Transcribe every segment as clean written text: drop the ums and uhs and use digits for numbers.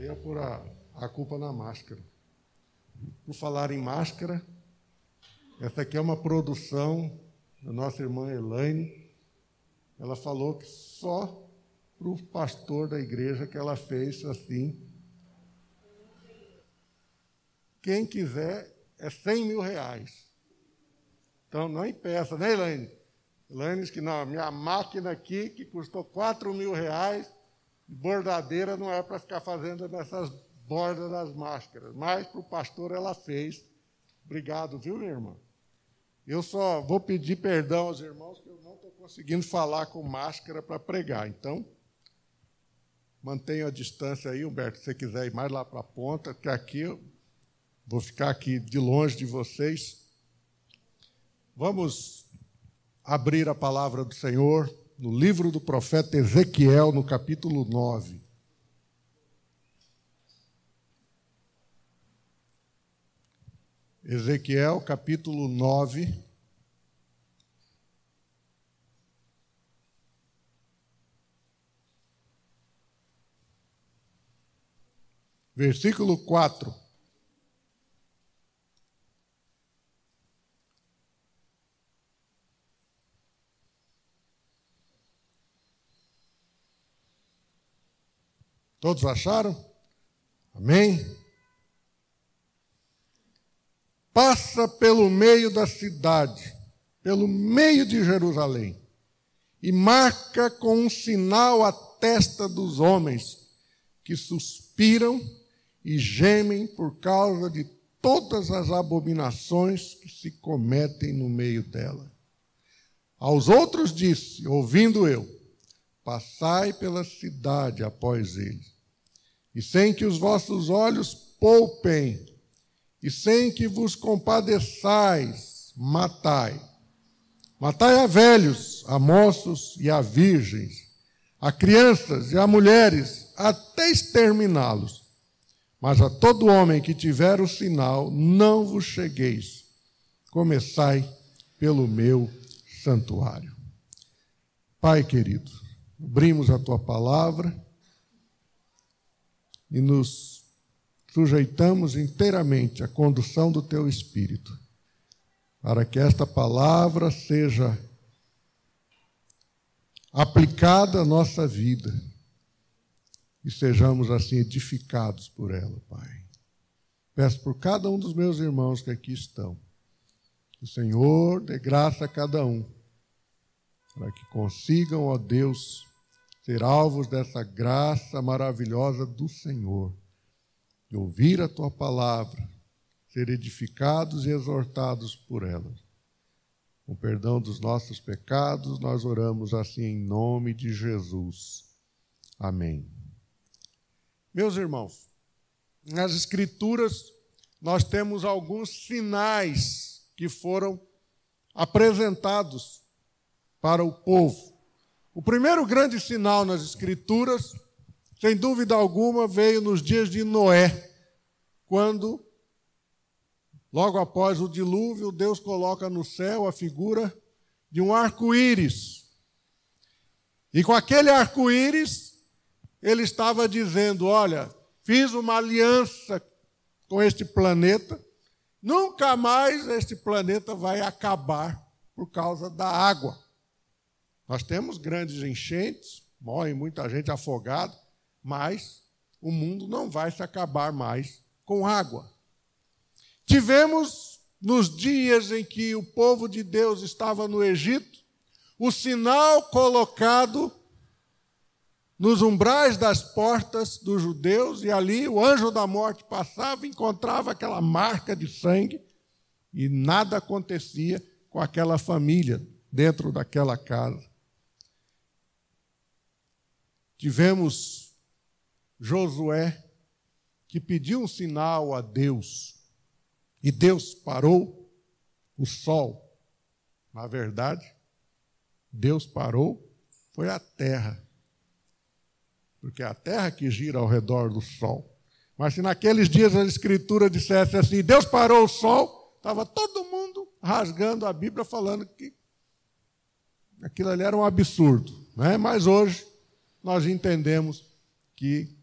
ia pôr a culpa na máscara. Por falar em máscara, essa aqui é uma produção da nossa irmã Elaine. Ela falou que só para o pastor da igreja que ela fez assim. Quem quiser é R$100 mil. Então, não impeça, né, Elaine? Elaine disse que não, a minha máquina aqui, que custou R$4 mil, bordadeira, não é para ficar fazendo nessas bordas das máscaras. Mas para o pastor ela fez. Obrigado, viu, minha irmã? Eu só vou pedir perdão aos irmãos que eu não estou conseguindo falar com máscara para pregar. Então, mantenha a distância aí, Humberto, se você quiser ir mais lá para a ponta, porque aqui eu vou ficar aqui de longe de vocês. Vamos abrir a palavra do Senhor no livro do profeta Ezequiel, no capítulo 9. Ezequiel, capítulo 9. Versículo 4. Todos acharam? Amém? Passa pelo meio da cidade, pelo meio de Jerusalém, e marca com um sinal a testa dos homens que suspiram e gemem por causa de todas as abominações que se cometem no meio dela. Aos outros disse, ouvindo eu, passai pela cidade após eles, e sem que os vossos olhos poupem, e sem que vos compadeçais, matai. Matai a velhos, a moços e a virgens, a crianças e a mulheres, até exterminá-los. Mas a todo homem que tiver o sinal, não vos chegueis. Começai pelo meu santuário. Pai querido, abrimos a tua palavra e nos sujeitamos inteiramente à condução do teu Espírito, para que esta palavra seja aplicada à nossa vida e sejamos assim edificados por ela, Pai. Peço por cada um dos meus irmãos que aqui estão, que o Senhor dê graça a cada um, para que consigam, ó Deus, ser alvos dessa graça maravilhosa do Senhor, de ouvir a tua palavra, ser edificados e exortados por ela. Com perdão dos nossos pecados, nós oramos assim em nome de Jesus. Amém. Meus irmãos, nas Escrituras nós temos alguns sinais que foram apresentados para o povo. O primeiro grande sinal nas Escrituras, sem dúvida alguma, veio nos dias de Noé, quando, logo após o dilúvio, Deus coloca no céu a figura de um arco-íris. E com aquele arco-íris, ele estava dizendo, olha, fiz uma aliança com este planeta, nunca mais este planeta vai acabar por causa da água. Nós temos grandes enchentes, morre muita gente afogada, mas o mundo não vai se acabar mais com água. Tivemos, nos dias em que o povo de Deus estava no Egito, o sinal colocado nos umbrais das portas dos judeus, e ali o anjo da morte passava e encontrava aquela marca de sangue, e nada acontecia com aquela família dentro daquela casa. Tivemos Josué, que pediu um sinal a Deus, e Deus parou o sol. Na verdade, Deus parou, foi a terra, porque é a terra que gira ao redor do sol. Mas se naqueles dias a Escritura dissesse assim, Deus parou o sol, estava todo mundo rasgando a Bíblia, falando que aquilo ali era um absurdo, né? Mas hoje nós entendemos que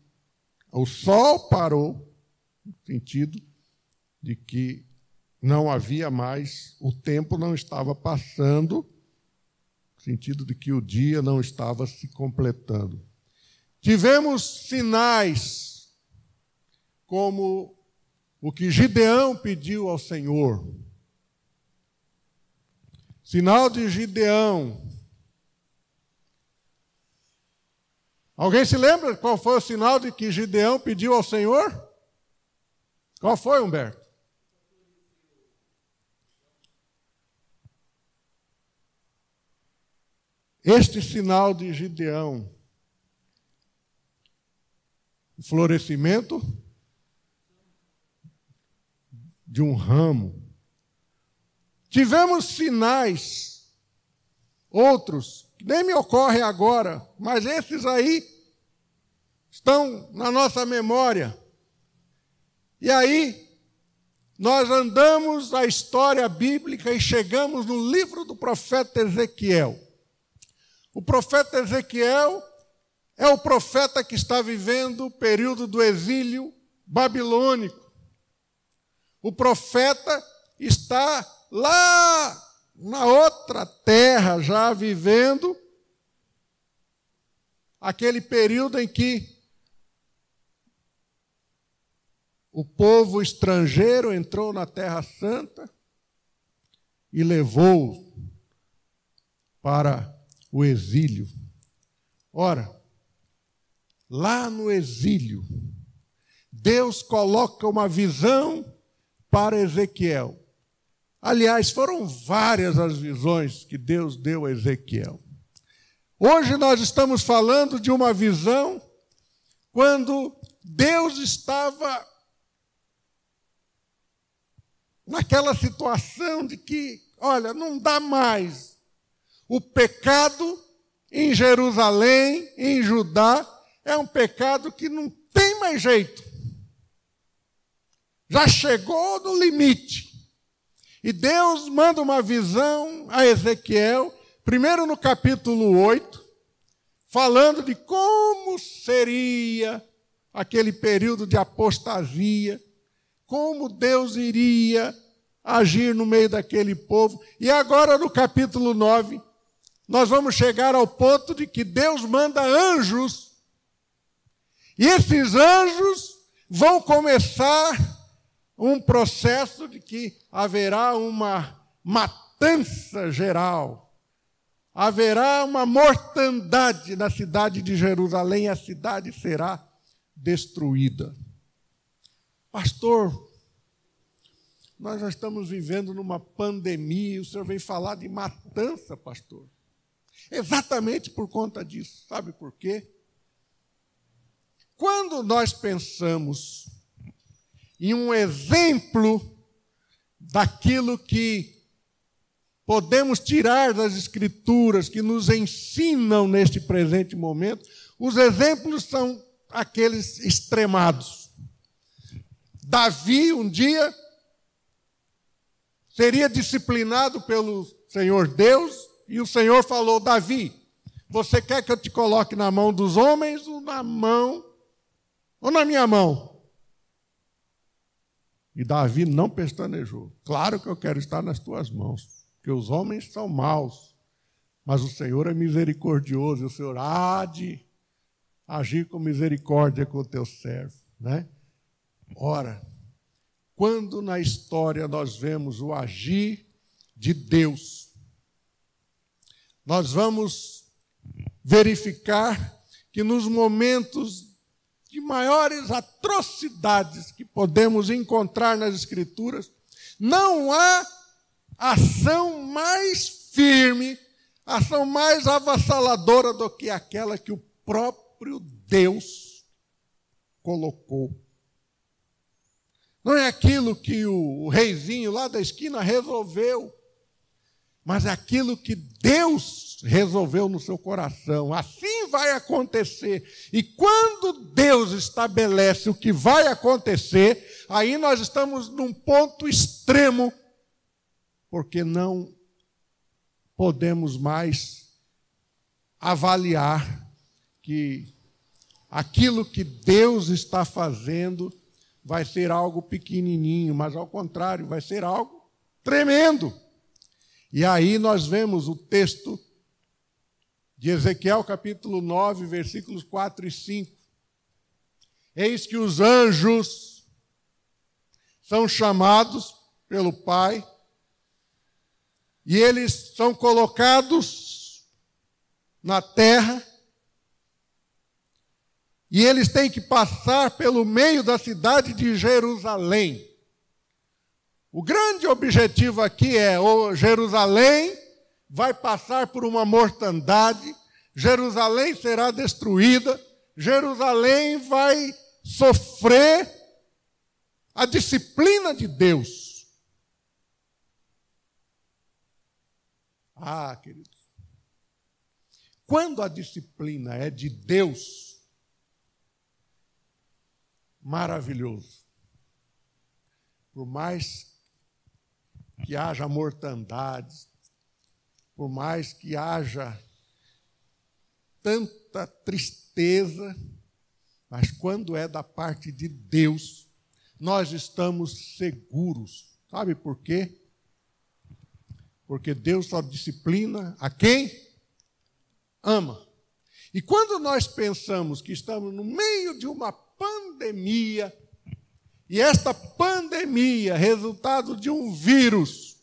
O sol parou, no sentido de que não havia mais, o tempo não estava passando, no sentido de que o dia não estava se completando. Tivemos sinais, como o que Gideão pediu ao Senhor. Sinal de Gideão. Alguém se lembra qual foi o sinal de que Gideão pediu ao Senhor? Qual foi, Humberto? Este sinal de Gideão, o florescimento de um ramo. Tivemos sinais, outros, que nem me ocorre agora, mas esses aí estão na nossa memória. E aí, nós andamos a história bíblica e chegamos no livro do profeta Ezequiel. O profeta Ezequiel é o profeta que está vivendo o período do exílio babilônico. O profeta está lá na outra terra, já vivendo aquele período em que o povo estrangeiro entrou na Terra Santa e levou para o exílio. Ora, lá no exílio, Deus coloca uma visão para Ezequiel. Aliás, foram várias as visões que Deus deu a Ezequiel. Hoje nós estamos falando de uma visão quando Deus estava naquela situação de que, olha, não dá mais. O pecado em Jerusalém, em Judá, é um pecado que não tem mais jeito. Já chegou no limite. E Deus manda uma visão a Ezequiel, primeiro no capítulo 8, falando de como seria aquele período de apostasia, como Deus iria agir no meio daquele povo. E agora no capítulo 9, nós vamos chegar ao ponto de que Deus manda anjos. E esses anjos vão começar um processo de que haverá uma matança geral. Haverá uma mortandade na cidade de Jerusalém e a cidade será destruída. Pastor, nós já estamos vivendo numa pandemia e o senhor vem falar de matança, pastor. Exatamente por conta disso. Sabe por quê? Quando nós pensamos em um exemplo daquilo que podemos tirar das Escrituras, que nos ensinam neste presente momento, os exemplos são aqueles extremados. Davi, um dia, seria disciplinado pelo Senhor Deus, e o Senhor falou: Davi, você quer que eu te coloque na mão dos homens ou na minha mão? E Davi não pestanejou. Claro que eu quero estar nas tuas mãos, porque os homens são maus, mas o Senhor é misericordioso, e o Senhor há de agir com misericórdia com o teu servo, né? Ora, quando na história nós vemos o agir de Deus, nós vamos verificar que nos momentos de maiores atrocidades que podemos encontrar nas Escrituras, não há ação mais firme, ação mais avassaladora do que aquela que o próprio Deus colocou. Não é aquilo que o reizinho lá da esquina resolveu, mas é aquilo que Deus resolveu no seu coração. Assim vai acontecer. E quando Deus estabelece o que vai acontecer, aí nós estamos num ponto extremo, porque não podemos mais avaliar que aquilo que Deus está fazendo vai ser algo pequenininho, mas ao contrário, vai ser algo tremendo. E aí nós vemos o texto de Ezequiel, capítulo 9, versículos 4 e 5. Eis que os anjos são chamados pelo Pai e eles são colocados na terra e eles têm que passar pelo meio da cidade de Jerusalém. O grande objetivo aqui é: Jerusalém vai passar por uma mortandade, Jerusalém será destruída, Jerusalém vai sofrer a disciplina de Deus. Ah, queridos, quando a disciplina é de Deus, maravilhoso. Por mais que haja mortandades, por mais que haja tanta tristeza, mas quando é da parte de Deus, nós estamos seguros. Sabe por quê? Porque Deus só disciplina a quem ama. E quando nós pensamos que estamos no meio de uma pandemia, e esta pandemia, resultado de um vírus,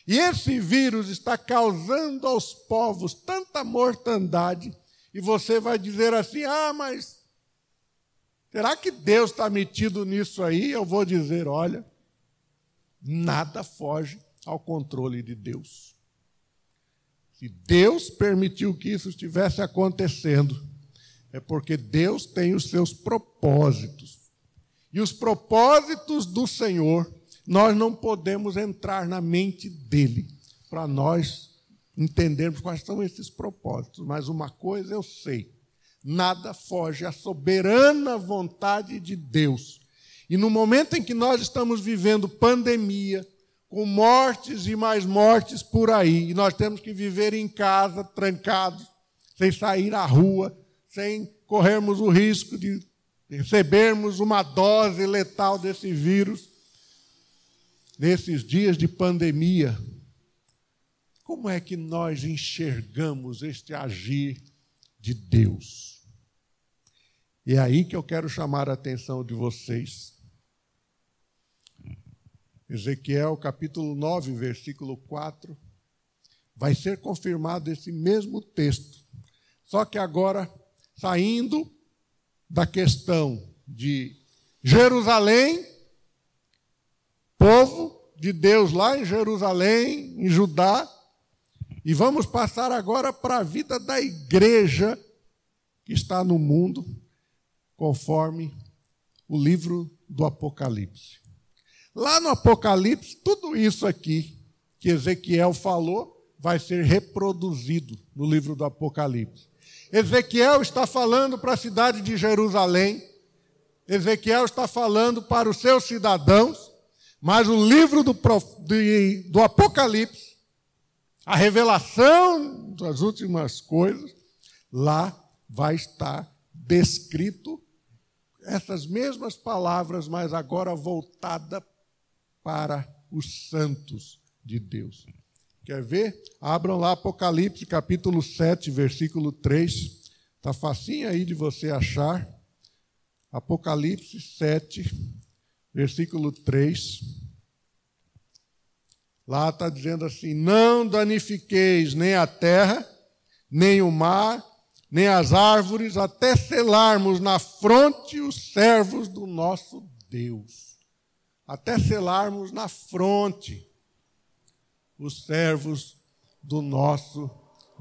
e esse vírus está causando aos povos tanta mortandade, e você vai dizer assim: ah, mas será que Deus está metido nisso aí? Eu vou dizer: olha, nada foge ao controle de Deus. Se Deus permitiu que isso estivesse acontecendo, é porque Deus tem os seus propósitos. E os propósitos do Senhor, nós não podemos entrar na mente dele para nós entendermos quais são esses propósitos. Mas uma coisa eu sei: nada foge à soberana vontade de Deus. E no momento em que nós estamos vivendo pandemia, com mortes e mais mortes por aí, e nós temos que viver em casa, trancados, sem sair à rua, sem corrermos o risco de recebermos uma dose letal desse vírus, nesses dias de pandemia, como é que nós enxergamos este agir de Deus? E é aí que eu quero chamar a atenção de vocês. Ezequiel, capítulo 9, versículo 4, vai ser confirmado esse mesmo texto, só que agora saindo da questão de Jerusalém, povo de Deus lá em Jerusalém, em Judá, e vamos passar agora para a vida da igreja que está no mundo, conforme o livro do Apocalipse. Lá no Apocalipse, tudo isso aqui que Ezequiel falou vai ser reproduzido no livro do Apocalipse. Ezequiel está falando para a cidade de Jerusalém, Ezequiel está falando para os seus cidadãos, mas o livro do Apocalipse, a revelação das últimas coisas, lá vai estar descrito essas mesmas palavras, mas agora voltada para os santos de Deus. Quer ver? Abram lá Apocalipse, capítulo 7, versículo 3. Está facinho aí de você achar. Apocalipse 7, versículo 3. Lá está dizendo assim: não danifiqueis nem a terra, nem o mar, nem as árvores, até selarmos na fronte os servos do nosso Deus. Até selarmos na fronte os servos do nosso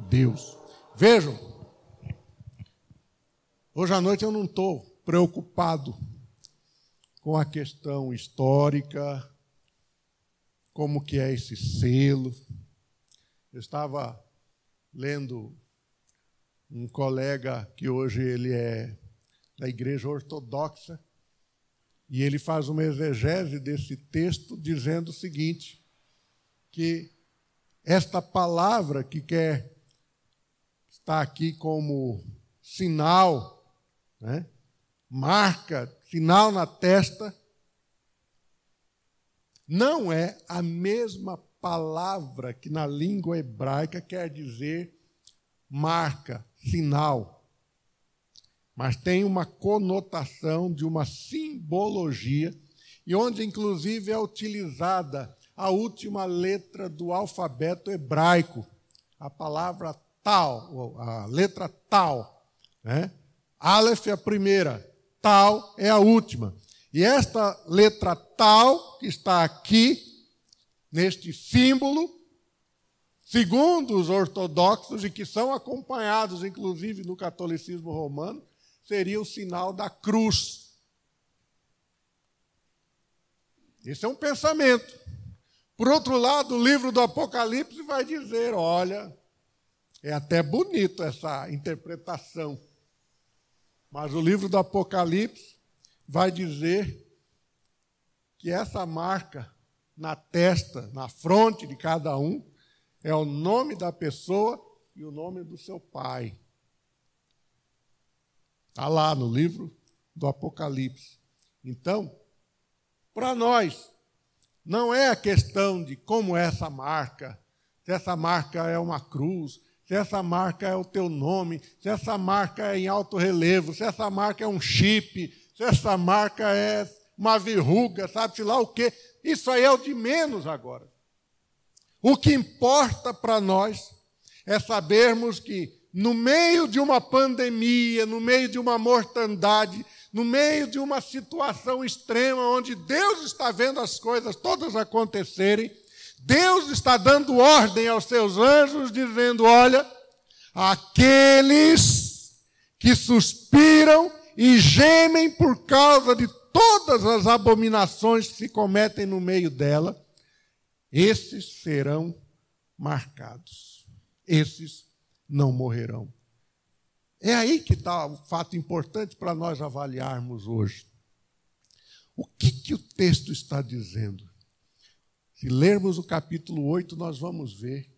Deus. Vejam, hoje à noite eu não estou preocupado com a questão histórica, como que é esse selo. Eu estava lendo um colega que hoje ele é da Igreja Ortodoxa, e ele faz uma exegese desse texto dizendo o seguinte, que esta palavra que está aqui como sinal né? Marca, sinal na testa, não é a mesma palavra que na língua hebraica quer dizer marca, sinal, mas tem uma conotação de uma simbologia, e onde inclusive é utilizada a última letra do alfabeto hebraico, a palavra tal, a letra tal, né? Aleph é a primeira, tal é a última. E esta letra tal, que está aqui, neste símbolo, segundo os ortodoxos, e que são acompanhados, inclusive, no catolicismo romano, seria o sinal da cruz. Esse é um pensamento. Por outro lado, o livro do Apocalipse vai dizer, olha, é até bonito essa interpretação, mas o livro do Apocalipse vai dizer que essa marca na testa, na fronte de cada um, é o nome da pessoa e o nome do seu pai. Está lá no livro do Apocalipse. Então, para nós, não é a questão de como é essa marca, se essa marca é uma cruz, se essa marca é o teu nome, se essa marca é em alto relevo, se essa marca é um chip, se essa marca é uma verruga, sabe-se lá o quê. Isso aí é o de menos agora. O que importa para nós é sabermos que no meio de uma pandemia, no meio de uma mortandade, no meio de uma situação extrema, onde Deus está vendo as coisas todas acontecerem, Deus está dando ordem aos seus anjos, dizendo, olha, aqueles que suspiram e gemem por causa de todas as abominações que se cometem no meio dela, esses serão marcados. Esses não morrerão. É aí que está o fato importante para nós avaliarmos hoje. O que o texto está dizendo? Se lermos o capítulo 8, nós vamos ver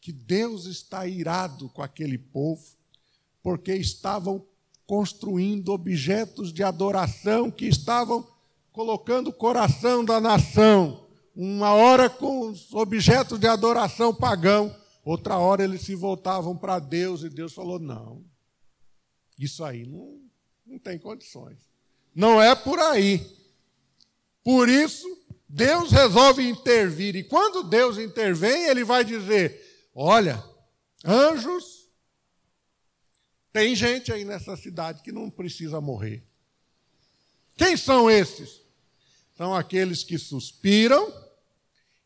que Deus está irado com aquele povo, porque estavam construindo objetos de adoração que estavam colocando o coração da nação. Uma hora com os objetos de adoração pagão, outra hora eles se voltavam para Deus e Deus falou, não, isso aí não tem condições. Não é por aí. Por isso, Deus resolve intervir. E quando Deus intervém, ele vai dizer, olha, anjos, tem gente aí nessa cidade que não precisa morrer. Quem são esses? São aqueles que suspiram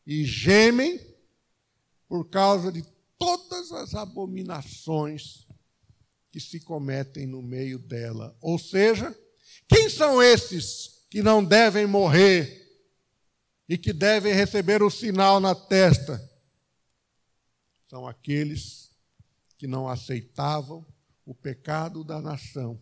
e gemem por causa de todas as abominações que se cometem no meio dela. Ou seja, quem são esses que não devem morrer e que devem receber o sinal na testa? São aqueles que não aceitavam o pecado da nação.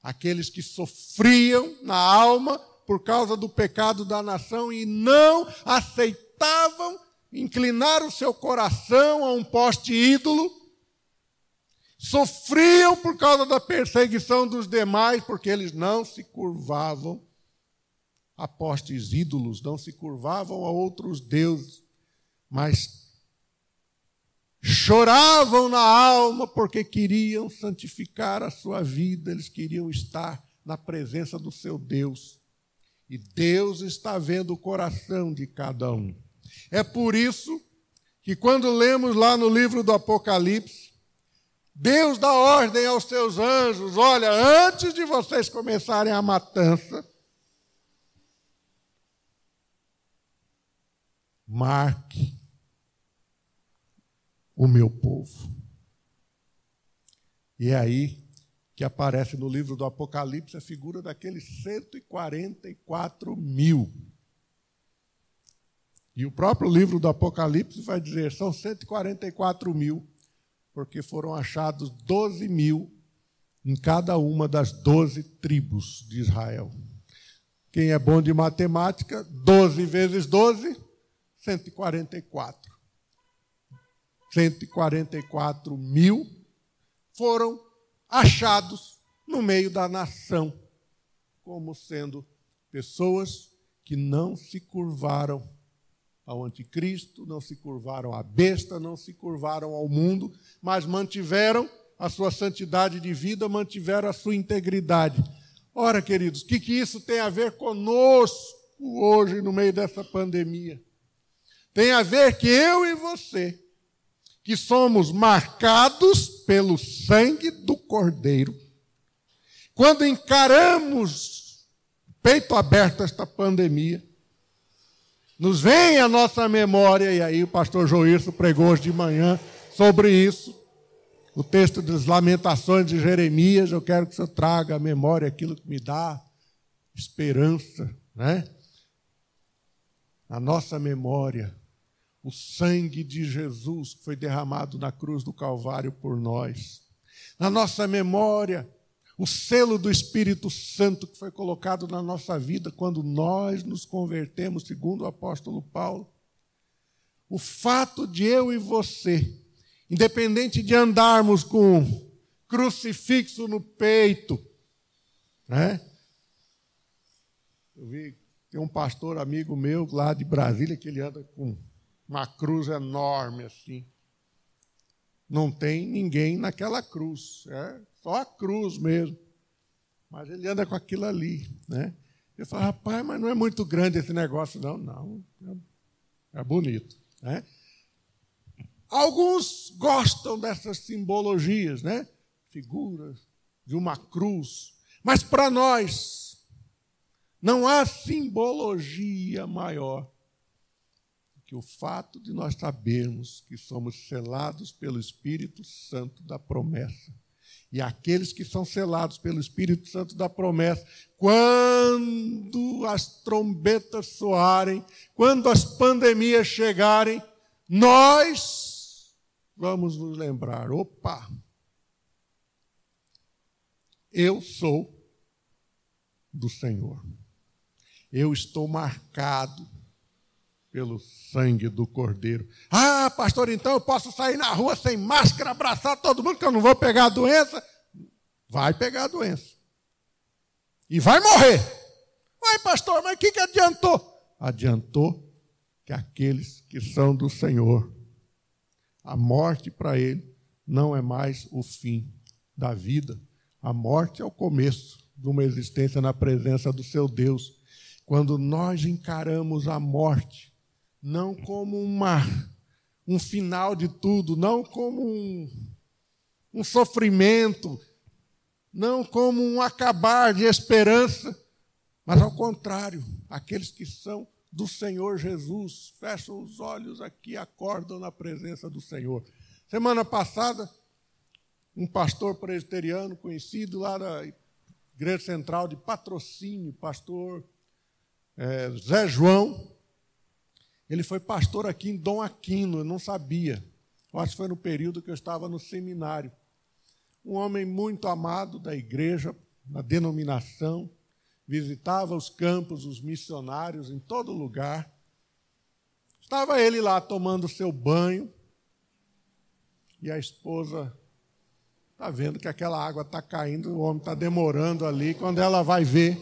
Aqueles que sofriam na alma por causa do pecado da nação e não aceitavam inclinar o seu coração a um poste ídolo, sofriam por causa da perseguição dos demais, porque eles não se curvavam a postes ídolos, não se curvavam a outros deuses, mas choravam na alma porque queriam santificar a sua vida, eles queriam estar na presença do seu Deus. E Deus está vendo o coração de cada um. É por isso que quando lemos lá no livro do Apocalipse, Deus dá ordem aos seus anjos, olha, antes de vocês começarem a matança, marque o meu povo. E é aí que aparece no livro do Apocalipse a figura daqueles 144 mil. E o próprio livro do Apocalipse vai dizer, são 144 mil, porque foram achados 12 mil em cada uma das 12 tribos de Israel. Quem é bom de matemática, 12 vezes 12, 144. 144 mil foram achados no meio da nação, como sendo pessoas que não se curvaram ao anticristo, não se curvaram à besta, não se curvaram ao mundo, mas mantiveram a sua santidade de vida, mantiveram a sua integridade. Ora, queridos, o que isso tem a ver conosco hoje, no meio dessa pandemia? Tem a ver que eu e você, que somos marcados pelo sangue do Cordeiro, quando encaramos peito aberto esta pandemia, nos vem à nossa memória, e aí o pastor Joilson pregou hoje de manhã sobre isso, o texto das Lamentações de Jeremias. Eu quero que o senhor traga à memória aquilo que me dá esperança, né? Na nossa memória, o sangue de Jesus que foi derramado na cruz do Calvário por nós. Na nossa memória, o selo do Espírito Santo que foi colocado na nossa vida quando nós nos convertemos, segundo o apóstolo Paulo. O fato de eu e você, independente de andarmos com crucifixo no peito, né? Eu vi, tem um pastor amigo meu lá de Brasília que ele anda com uma cruz enorme assim. Não tem ninguém naquela cruz, só a cruz mesmo. Mas ele anda com aquilo ali, né? Eu falo, rapaz, mas não é muito grande esse negócio, não. Não, é bonito, né? Alguns gostam dessas simbologias, né? Figuras de uma cruz. Mas para nós, não há simbologia maior que o fato de nós sabermos que somos selados pelo Espírito Santo da promessa. E aqueles que são selados pelo Espírito Santo da promessa, quando as trombetas soarem, quando as pandemias chegarem, nós vamos nos lembrar, opa, eu sou do Senhor. Eu estou marcado pelo sangue do Cordeiro. Ah, pastor, então eu posso sair na rua sem máscara, abraçar todo mundo, que eu não vou pegar a doença? Vai pegar a doença. E vai morrer. Vai, pastor, mas o que adiantou? Adiantou que aqueles que são do Senhor, a morte para ele não é mais o fim da vida. A morte é o começo de uma existência na presença do seu Deus. Quando nós encaramos a morte, não como um final de tudo, não como um sofrimento, não como um acabar de esperança, mas ao contrário, aqueles que são do Senhor Jesus, fecham os olhos aqui, acordam na presença do Senhor. Semana passada, um pastor presbiteriano conhecido lá da Igreja Central de Patrocínio, pastor Zé João, ele foi pastor aqui em Dom Aquino, eu não sabia. Eu acho que foi no período que eu estava no seminário. Um homem muito amado da igreja, da denominação, visitava os campos, os missionários em todo lugar. Estava ele lá tomando seu banho e a esposa está vendo que aquela água está caindo, o homem está demorando ali. Quando ela vai ver,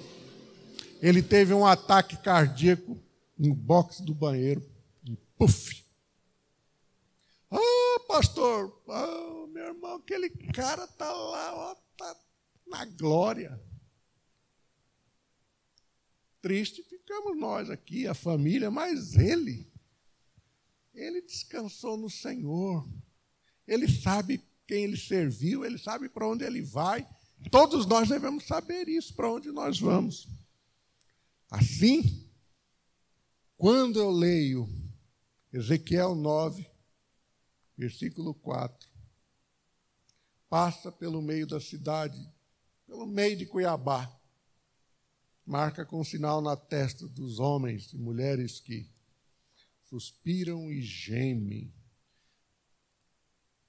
ele teve um ataque cardíaco no box do banheiro, e puf! Ah, pastor, meu irmão, aquele cara está lá, está na glória. Triste ficamos nós aqui, a família, mas ele descansou no Senhor. Ele sabe quem ele serviu, ele sabe para onde ele vai. Todos nós devemos saber isso, para onde nós vamos. Assim, quando eu leio Ezequiel 9, versículo 4, passa pelo meio da cidade, pelo meio de Cuiabá, marca com sinal na testa dos homens e mulheres que suspiram e gemem,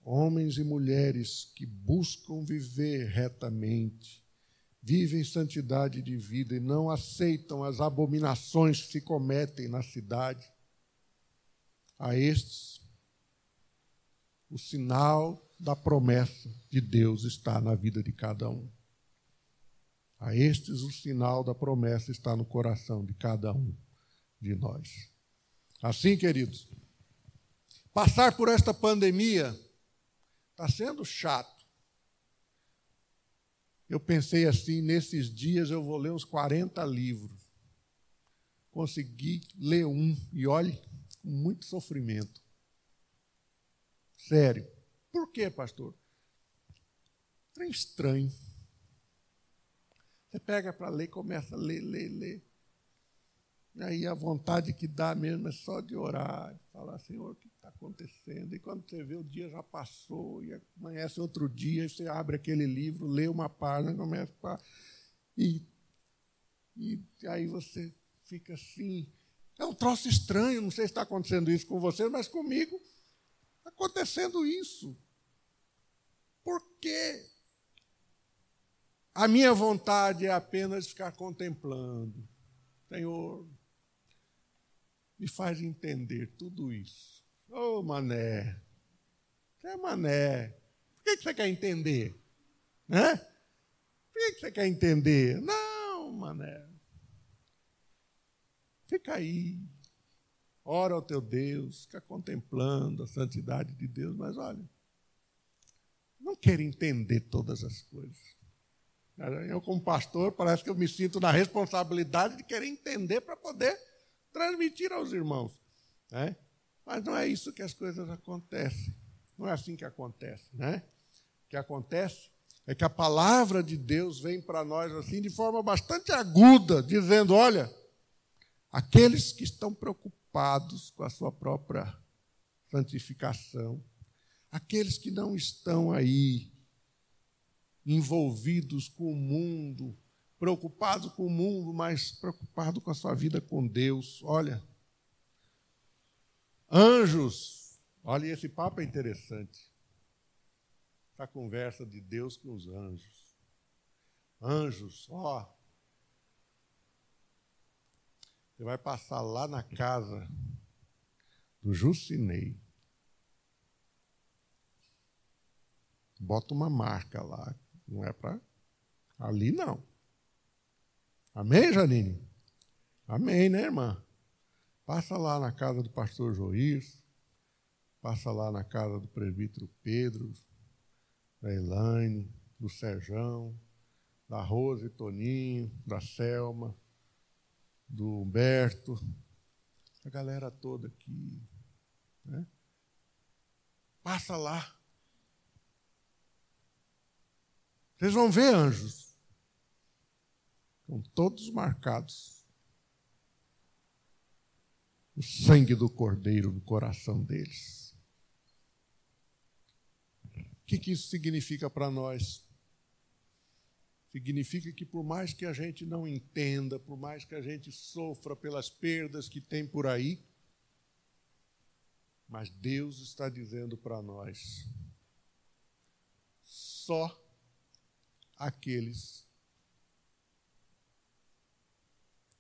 homens e mulheres que buscam viver retamente, vivem santidade de vida e não aceitam as abominações que se cometem na cidade. A estes, o sinal da promessa de Deus está na vida de cada um. A estes o sinal da promessa está no coração de cada um de nós. Assim, queridos, passar por esta pandemia está sendo chato. Eu pensei assim, nesses dias eu vou ler uns 40 livros. Consegui ler um, e olhe, com muito sofrimento. Sério. Por quê, pastor? É estranho. Você pega para ler, começa a ler. E aí a vontade que dá mesmo é só de orar, de falar, Senhor, o que está acontecendo? E quando você vê, o dia já passou, e amanhece outro dia, e você abre aquele livro, lê uma página, começa a... E aí você fica assim. É um troço estranho, não sei se está acontecendo isso com você, mas comigo está acontecendo isso. Por quê? A minha vontade é apenas ficar contemplando. Senhor, me faz entender tudo isso. Ô, mané, você é mané. Por que você quer entender? Né? Por que você quer entender? Não, mané. Fica aí. Ora ao teu Deus, fica contemplando a santidade de Deus, mas olha, não quero entender todas as coisas. Eu, como pastor, parece que eu me sinto na responsabilidade de querer entender para poder transmitir aos irmãos. Né? Mas não é isso que as coisas acontecem. Não é assim que acontece. Né? O que acontece é que a palavra de Deus vem para nós assim de forma bastante aguda, dizendo, olha, aqueles que estão preocupados com a sua própria santificação, aqueles que não estão aí envolvidos com o mundo, preocupados com o mundo, mas preocupados com a sua vida com Deus. Olha, anjos, olha, esse papo é interessante. Essa conversa de Deus com os anjos. Anjos, ó, você vai passar lá na casa do Jucinei. Bota uma marca lá. Não é para ali, não. Amém, Janine? Amém, né, irmã? Passa lá na casa do pastor Joís, passa lá na casa do presbítero Pedro, da Elaine, do Serjão, da Rosa e Toninho, da Selma, do Humberto, a galera toda aqui. Né? Passa lá. Vocês vão ver anjos. Estão todos marcados. O sangue do Cordeiro no coração deles. O que isso significa para nós? Significa que por mais que a gente não entenda, por mais que a gente sofra pelas perdas que tem por aí, mas Deus está dizendo para nós, só aqueles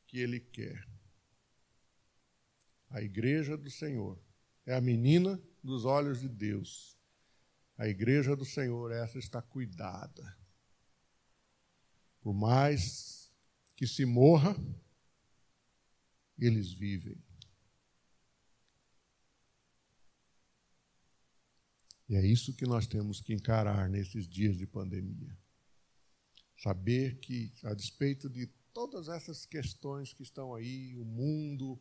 que Ele quer. A igreja do Senhor é a menina dos olhos de Deus. A igreja do Senhor, essa está cuidada. Por mais que se morra, eles vivem. E é isso que nós temos que encarar nesses dias de pandemia. Saber que, a despeito de todas essas questões que estão aí, o mundo,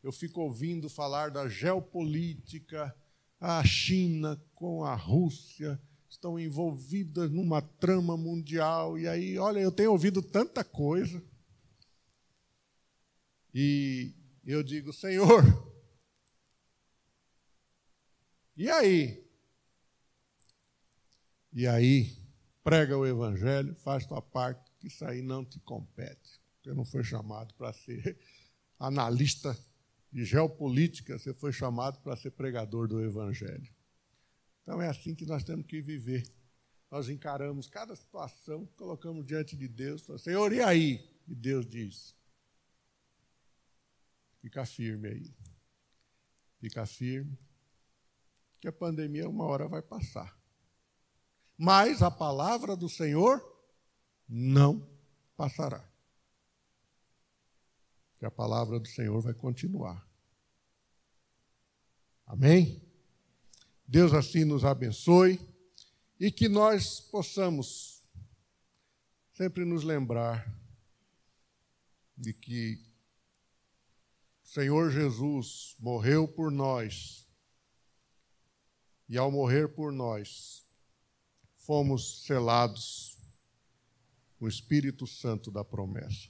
eu fico ouvindo falar da geopolítica, a China com a Rússia estão envolvidas numa trama mundial, e aí, olha, eu tenho ouvido tanta coisa, e eu digo, Senhor, e aí? E aí, prega o Evangelho, faz tua parte, que isso aí não te compete. Você não foi chamado para ser analista de geopolítica, você foi chamado para ser pregador do Evangelho. Então é assim que nós temos que viver. Nós encaramos cada situação, colocamos diante de Deus, falamos, Senhor, e aí? E Deus diz, fica firme aí. Fica firme, que a pandemia uma hora vai passar. Mas a palavra do Senhor não passará. Que a palavra do Senhor vai continuar. Amém? Deus assim nos abençoe e que nós possamos sempre nos lembrar de que o Senhor Jesus morreu por nós e, ao morrer por nós, fomos selados com o Espírito Santo da promessa.